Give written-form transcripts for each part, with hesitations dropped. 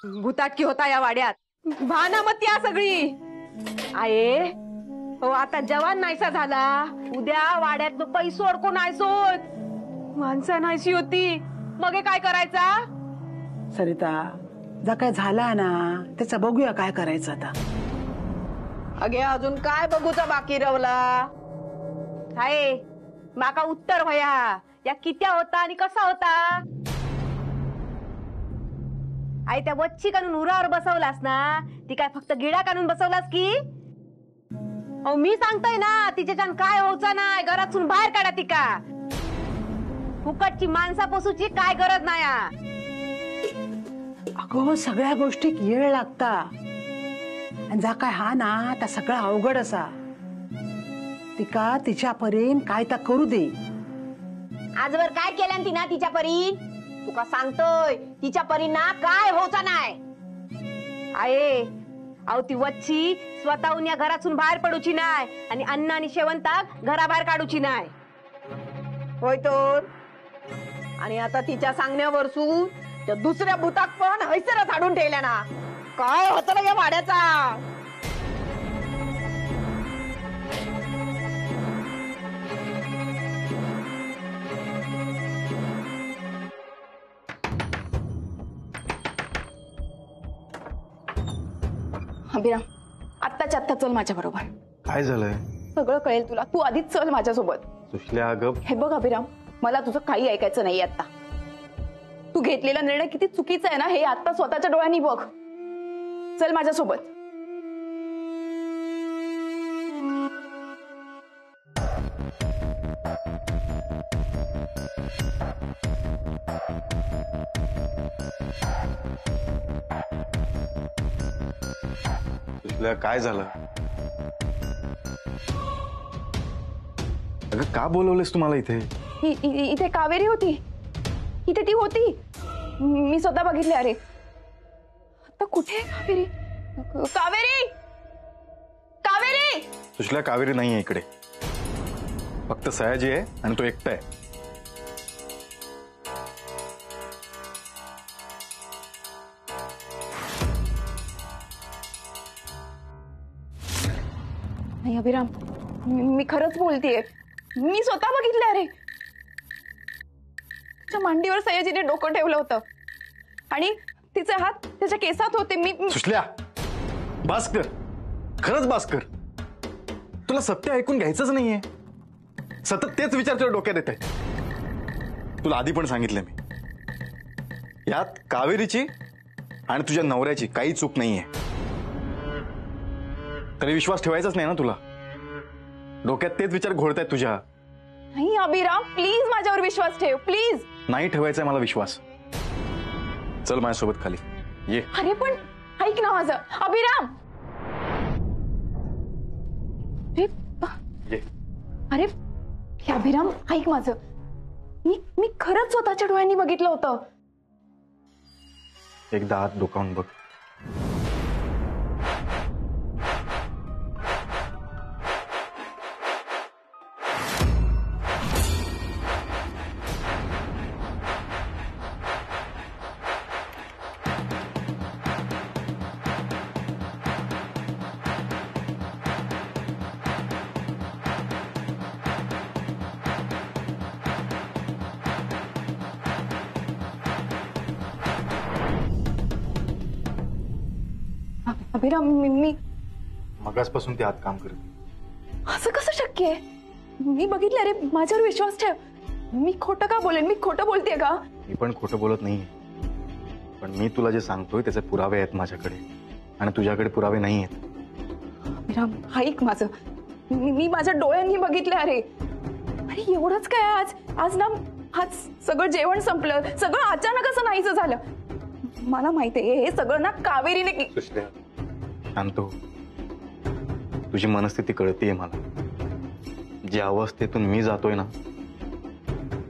भूताटकी होता या वाड्यात भानामती सगळी आहे हो. आता जवान नाहीसा झाला, उद्या वाड्यात पैसो अडकून आयसोत, माणसा नाहीशी होती, मग हे काय करायचा? सरिता, जा काय झाला ना त्याचा बघूया काय करायचं आता. अगे अजून काय बघूचा बाकी रवला हाय? माका उत्तर भया या कित्या होता आणि कसा होता? आई त्या वच्ची काढून उरावर बसवलास ना, ती काय फक्त गिडा काढून बसवलास की? अहो मी सांगतोय ना, तिच्याच्यान काय होऊचा नाही, घरातून बाहेर काढा ती का. फुकटची माणसा पोसूची काय गरज नाही. अगो सगळ्या गोष्टीक येळ लागता, आणि जा काय हा ना त्या सगळा अवघड असा. तिका तिच्या परीन काय तर करू दे. आजवर काय केलं ती ना तिच्या परीन? तुका सांगतोय तिच्या परीन ना काय होता नाही. आहे अहो ती वच्ची स्वतःहून या घरातून बाहेर पडूची नाही, आणि अन्न आणि शेवंताक घराबाहेर काढूची नाही. होय तर. आणि आता तिच्या सांगण्यावरसून त्या दुसऱ्या भूताक पण हैसरच हाडून ठेवल्या ना. काय होतं ना या वाड्याचा? अभिराम, आत्ताच्या आत्ता चल माझ्या बरोबर. काय झालंय? सगळं कळेल तुला, तू आधीच चल माझ्यासोबत. सुशल्या अगं, हे बघ अभिराम, मला तुझं काही ऐकायचं नाही आता. तू घेतलेला निर्णय किती चुकीचा आहे ना हे आता स्वतःच्या डोळ्यांनी बघ. चल माझ्यासोबत. सुशल्या काय झालं? अगं का बोलवलेस तुम्हाला इथे? इथे कावेरी होती, इथे ती होती, मी स्वतः बघितले. अरे आता कुठे कावेरी? कावेरी, कावेरी. सुशल्या कावेरी नाहीये इकडे, फक्त सयाजी आहे आणि तो एकटा आहे. नाही अभिराम, मी खरंच बोलतेय, मी स्वतः बघितले. अरे त्या मांडीवर सयाजीने डोकं ठेवलं होतं आणि तिचे हात त्याच्या केसात होते. मी सुशल्या बास कर, खरंच बास कर. तुला सत्य ऐकून घ्यायचंच नाहीये, सतत तेच विचार तुझ्या डोक्यात येत आहे. तुला आधी पण सांगितलं मी, यात कावेरीची आणि तुझ्या नवऱ्याची काही चूक नाहीये. तरी विश्वास ठेवायचाच नाही ना तुला? डोक्यात तेच विचार घोळतायत तुझ्या. नाही अभिराम, प्लीज माझ्यावर विश्वास ठेव, प्लीज. नाही ठेवायचाय मला विश्वास. चल माझ्यासोबत खाली ये. अरे पण ऐक ना माझं अभिराम. ये. अरे अभिराम ऐक माझं, मी खरंच स्वतःच्या डोळ्यांनी बघितलं होतं. एकदा आत डोकावून बघ. अभिराम, मी मगासपासून ते आत काम करते. असं कसं शक्य आहे? मी बघितलं. अरे माझ्यावर विश्वास ठेव. मी खोटं का बोलेन? मी खोटं बोलतेय का? मी पण खोटं बोलत नाहीये, पण मी तुला जे सांगतोय त्याचे पुरावे आहेत माझ्याकडे, आणि तुझ्याकडे पुरावे नाही आहेत. अभिराम ऐक माझं, मी माझ्या डोळ्यांनी बघितलं. अरे एवढंच काय, आज ना आज सगळं जेवण संपलं, सगळं अचानक असं नाहीच झालं. मला माहितीये हे सगळं ना कावेरीने. शांत हो, तुझी मनस्थिती कळतेय मला. ज्या अवस्थेतून मी जातोय ना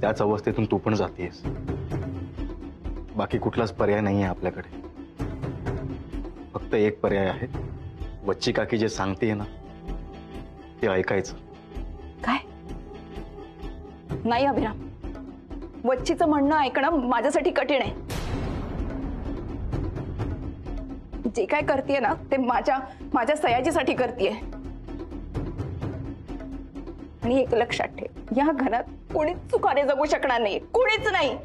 त्याच अवस्थेतून तू पण जातेस. बाकी कुठलाच पर्याय नाहीये आपल्याकडे. फक्त एक पर्याय आहे, वच्ची काकी जे सांगते ना ते ऐकायचं. काय? नाही अभिराम, वच्चीचं म्हणणं ऐकणं माझ्यासाठी कठीण आहे. जे काय करतेय ना ते माझ्या सयाजीसाठी करतेय. आणि एक लक्षात ठेव, या घरात कोणीच सुखाने जगू शकणार नाही, कोणीच नाही.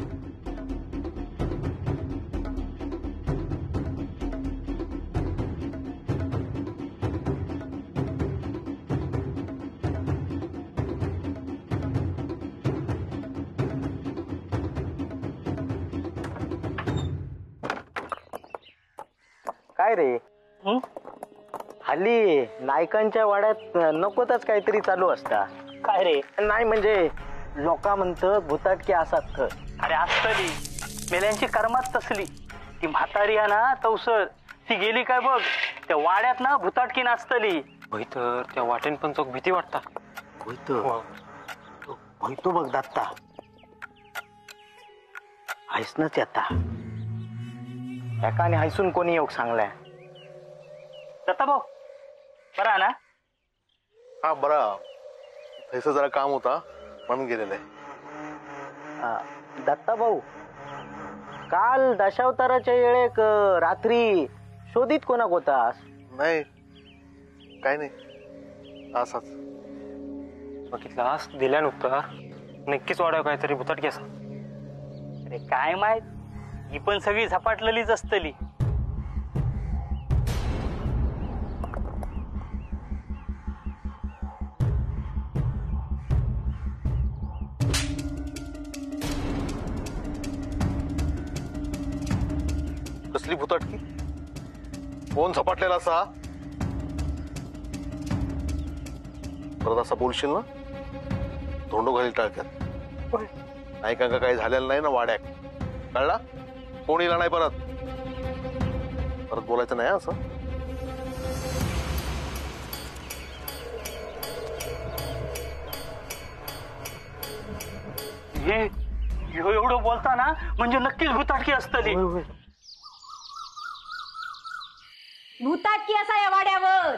काय रे हल्ली नायकांच्या वाड्यात नकोतच काहीतरी चालू असता. काय रे? नाही म्हणजे लोक म्हणतं भुताटकी असात खर. अरे असतली मेल्यांची कर्मात तसली. ती म्हातारी आहे ना तवसर, ती गेली काय बघ त्या वाड्यात ना भुताटकी नाचतली. तर त्या वाटेन पण चोख भीती वाटता. भयतो बघ दत्ता, आहेस ना ते आता एकाने हैसून कोणी योग सांगलाय. दत्ता भाऊ बरा ना? हा बरा, तसं जरा काम होता म्हणून गेलेलं आहे. दत्ता भाऊ, काल दशावताराच्या वेळेक रात्री शोधित कोणाक होतास? नाही काय नाही, असाच. बघितलं आज दिल्यानंतर नक्कीच वाढावं काहीतरी भुताटकी असा. अरे काय माहित, ही पण सगळी झपाटलेलीच असतली. कसली भुताटकी? कोण झपाटलेला असा? परत असं बोलशील ना तोंडो घालील टाळक्यात. नायकांका काही झालेलं नाही ना वाड्यात, कळला? कोण येला नाही परत बोलायचं नाही असं. हे एवढं बोलता ना म्हणजे नक्कीच भुताटकी असतली. भूताटकी असा या वाड्यावर?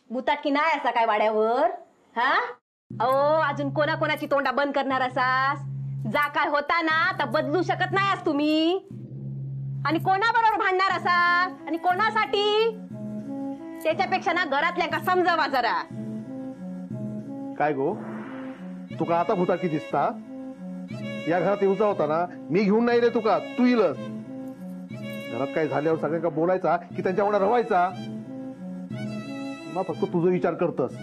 भूताटकी नाही असा काय वाड्यावर? हा अहो, अजून कोणाकोणाची तोंडा बंद करणार असास? जा काय होता ना तर बदलू शकत नाही आज तुम्ही. आणि कोणाबरोबर भांडणार असास आणि कोणासाठी? त्याच्यापेक्षा ना घरातल्या समजावा जरा. काय गो, तुका आता भुताटकी दिसता? या घरात येऊचा होता ना, मी घेऊन नाही रे तुका, तू येईलच. घरात काय झाल्यावर सगळ्यांना बोलायचा की त्यांच्यावर रवायचा. फक्त तुझा विचार करतस,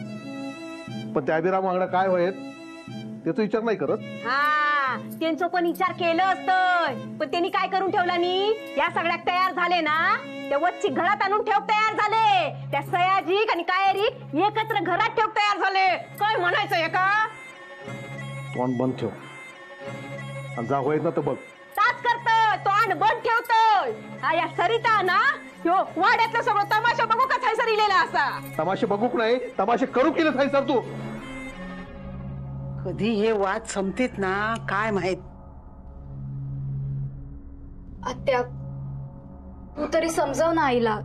पण त्या अभिराम वांगडा काय होईल त्याचा विचार नाही करत. हा, त्यांचं पण विचार केलं असतं, पण त्यांनी काय करून ठेवला नी? या सगळ्या तयार झाले ना, त्या वच्ची घरात आणून ठेव तयार झाले. त्या सयाजीक आणि कायरीक एकत्र घरात ठेव तयार झाले. काय म्हणायचंय का? तोंड बंद ठेव आणि जा होईल ना तर बघ. ताच करतोय तोंड बंद ठेवतोय. हा या सरिता ना यो वाड्यातलं सगळं तमाशा बघू का थायसर इलेला असा. तमाशे बघूक नाही, तमाशे करू केले थाय सर तू. कधी हे वाद संपतेत ना काय माहित. आत्या, तू तरी समजाव ना आईला.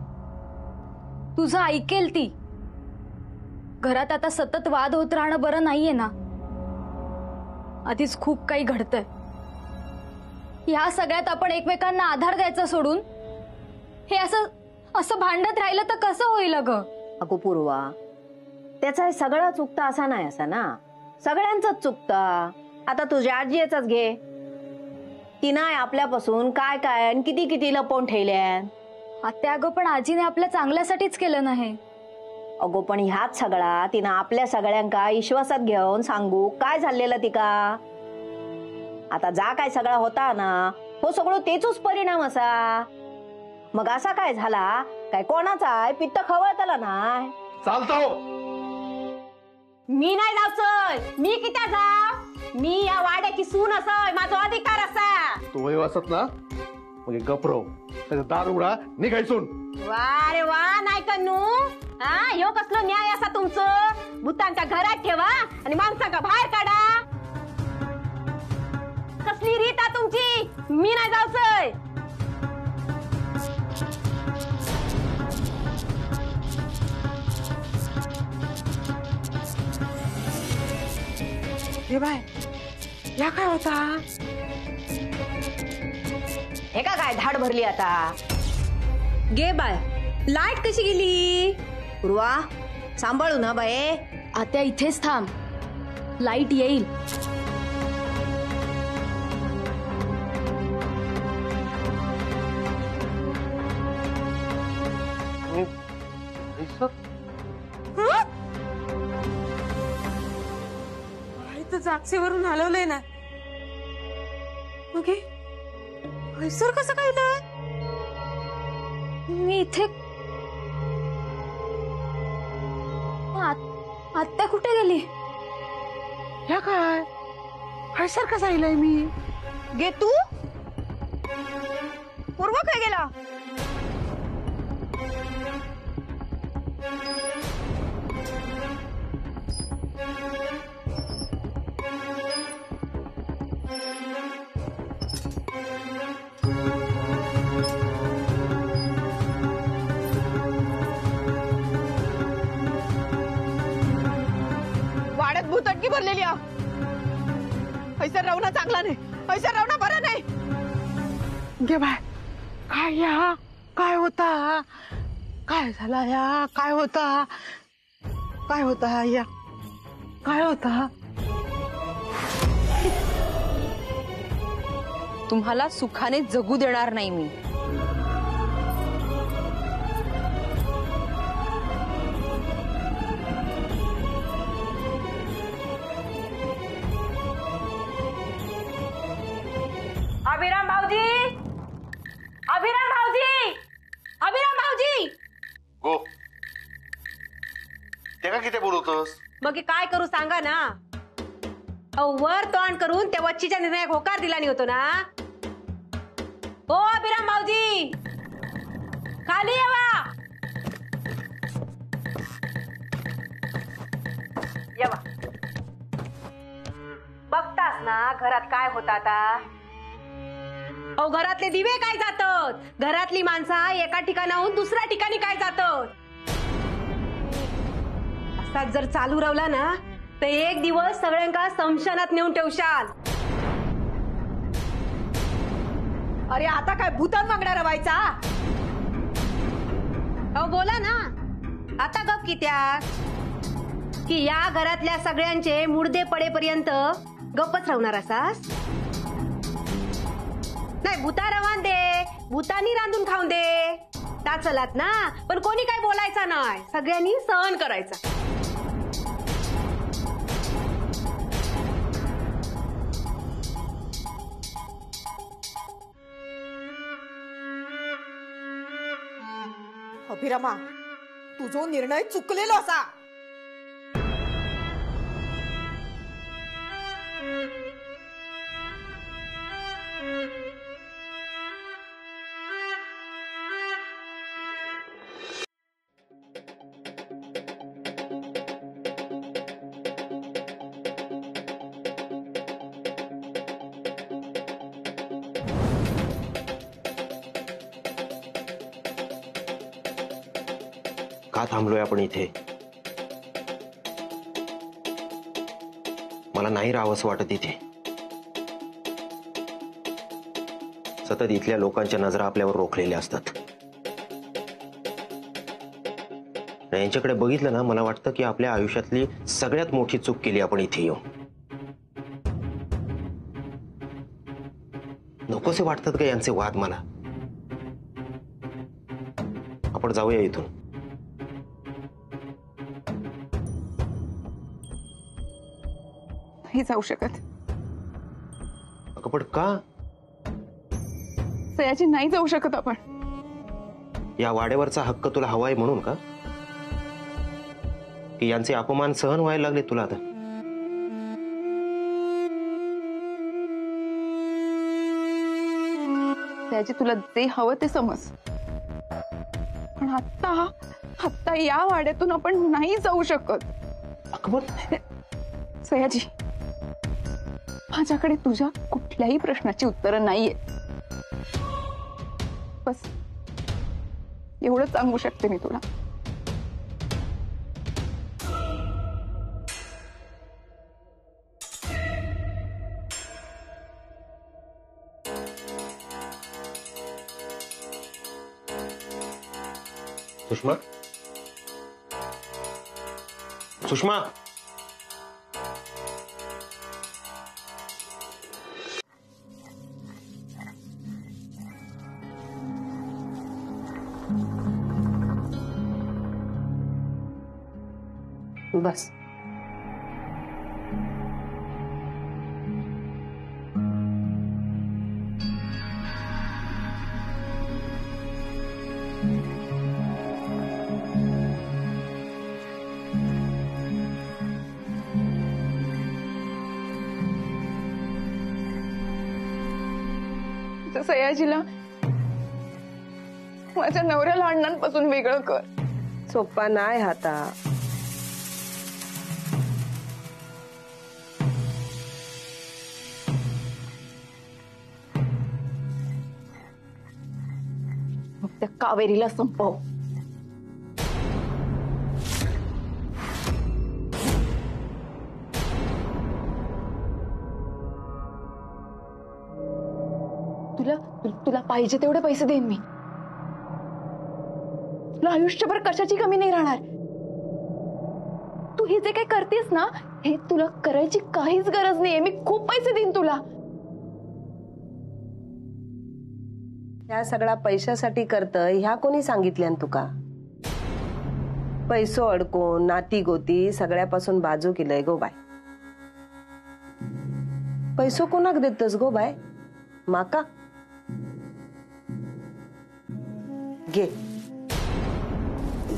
तुझं ऐकेल ती. घरात आता सतत वाद होत राहणं बरं नाहीये ना. आधीच खूप काही घडतंय. ह्या सगळ्यात आपण एकमेकांना आधार द्यायचा सोडून हे असं भांडत राहिलं तर कसं होईल ग? अगो पूर्वा, त्याचा सगळं चुकता असा नाही असा ना, सगळ्यांचंच चुकता. आता तुझ्या आजीच घे, ती नाही आपल्यापासून काय काय आणि किती किती लपवून ठेवल्या. आत्या अगं, पण आजीने आपल्या चांगल्यासाठीच केलं नाही. अगो पण ह्याच सगळा तिनं आपल्या सगळ्यांका विश्वासात घेऊन सांगू काय झालेलं तिका. आता जा काय सगळा होता ना, हो सगळं तेचूच परिणाम असा. मग असा काय झाला काय कोणाचा पित्त खवळतला नाही. चालतो मी नाही जाऊचोय, मी किती जाव? मी या वाड्याची सून असय, माझा अधिकार असा. तू वय वाचत ना मग गपरव, त्याचा दार उघडा, निघायसून. वा रे वा, नाही कन्नू. हा, यो कसलं न्याय असा तुमचं? भूतांच्या घरात ठेवा आणि माणसांका बाहेर काढा. कसली रीत आ तुमची? मी नाही जाऊचय. हे बाय, या काय होता? हे का काय धाड भरली आता? गे बाय, लाईट कशी गेली? पूर्वा सांभाळू ना बाये. आत्या इथेच थांब, लाईट येईल. जागसेवरून हलवलंय ना. ओके हैसर कसं काय ना? मी इथे आत्या कुठे गेली? ह्या काय हैसर का जाईलय मी? गे तू पूर्व काय गेला? वाड्यात भूतटकी भरलेली आ. हैसर राहू ना चांगला नाही, हैसर राहू ना बरं नाही. गे बाय, काय या काय होता? काय झाला या? काय होता? काय होता या? काय होता? तुम्हाला सुखाने जगू देणार नाही मी. अभिराम भाऊजी, अभिराम भाऊजी, अभिराम भाऊजी. गो ते का किती बोलतोस? मग हे काय करू सांगा ना. वर तोंड करून त्या वच्चीच्या निर्णयाक होकार दिला नाही होतो ना. हो अभिराम भाऊजी, खाली यावा. येवा. बघतास ना घरात काय होत आता. अहो घरातले दिवे काय जातात, घरातली माणसं एका ठिकाणाहून दुसऱ्या ठिकाणी काय जातात. असाच जर चालू राहिला ना तर एक दिवस सगळ्यांका समशानात नेऊन ठेवशाल. अरे आता काय भूतान मागणार रवायचा? अहो बोला ना आता. गप कित्या की या घरातल्या सगळ्यांचे मुर्दे पडेपर्यंत गप्पच राहणार असास? नाही भूता रवान दे, भूतानी रांधून खाऊन दे. ता चलात ना, पण कोणी काय बोलायचा नाही, सगळ्यांनी सहन करायचा. अभिरामा, तुझो निर्णय चुकलेलो असा. का थांबलोय आपण इथे? मला नाही राहावंसं वाटत इथे. सतत इथल्या लोकांच्या नजरा आपल्यावर रोखलेल्या असतात. यांच्याकडे बघितलं ना मला वाटतं की आपल्या आयुष्यातली सगळ्यात मोठी चूक केली आपण इथे येऊन. नकोसे वाटतात का यांचे वाद मला? आपण जाऊया इथून. नाही जाऊ शकत. अगं पण का? सयाजी नाही जाऊ शकत आपण. या वाड्यावरचा हक्क तुला हवाय म्हणून का? की यांचे अपमान सहन व्हायला लागले तुला आता? सयाजी तुला जे हवं ते समज, पण आत्ता या वाड्यातून आपण नाही जाऊ शकत. अकबर सयाजी, माझ्याकडे तुझ्या कुठल्याही प्रश्नाची उत्तरं नाहीये. बस एवढं सांगू शकते मी तुला. सुषमा सुषमा बस. सयाजीला माझ्या नवऱ्याला अण्णांपासून वेगळं कर. सोप्पा नाही हाता. मग त्या कावेरीला संपव. तुला पाहिजे तेवढे पैसे देईन मी. तुला आयुष्यभर कशाची कमी नाही राहणार. तू हे जे काही करतेस ना, हे तुला करायची काहीच गरज नाहीये. मी खूप पैसे देईन तुला. या सगळा पैशासाठी करतय ह्या कोणी सांगितल्यान तुका? पैसो अडकून नाती गोती सगळ्यापासून बाजू केलंय गो बाय. पैसो कोणाक देतस गो बाय? माका? घे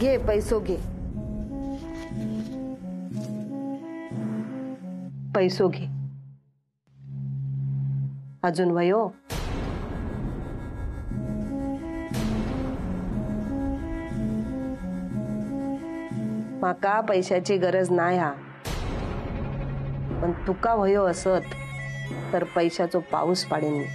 घे पैसो घे. पैसो घे. अजून वयो माका पैशाची गरज नाही हा. पण तुका वयो असत तर पैशाचो पाऊस पाडेन मी.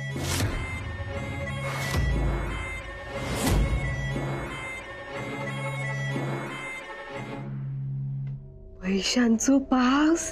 पैशांचो पाऊस?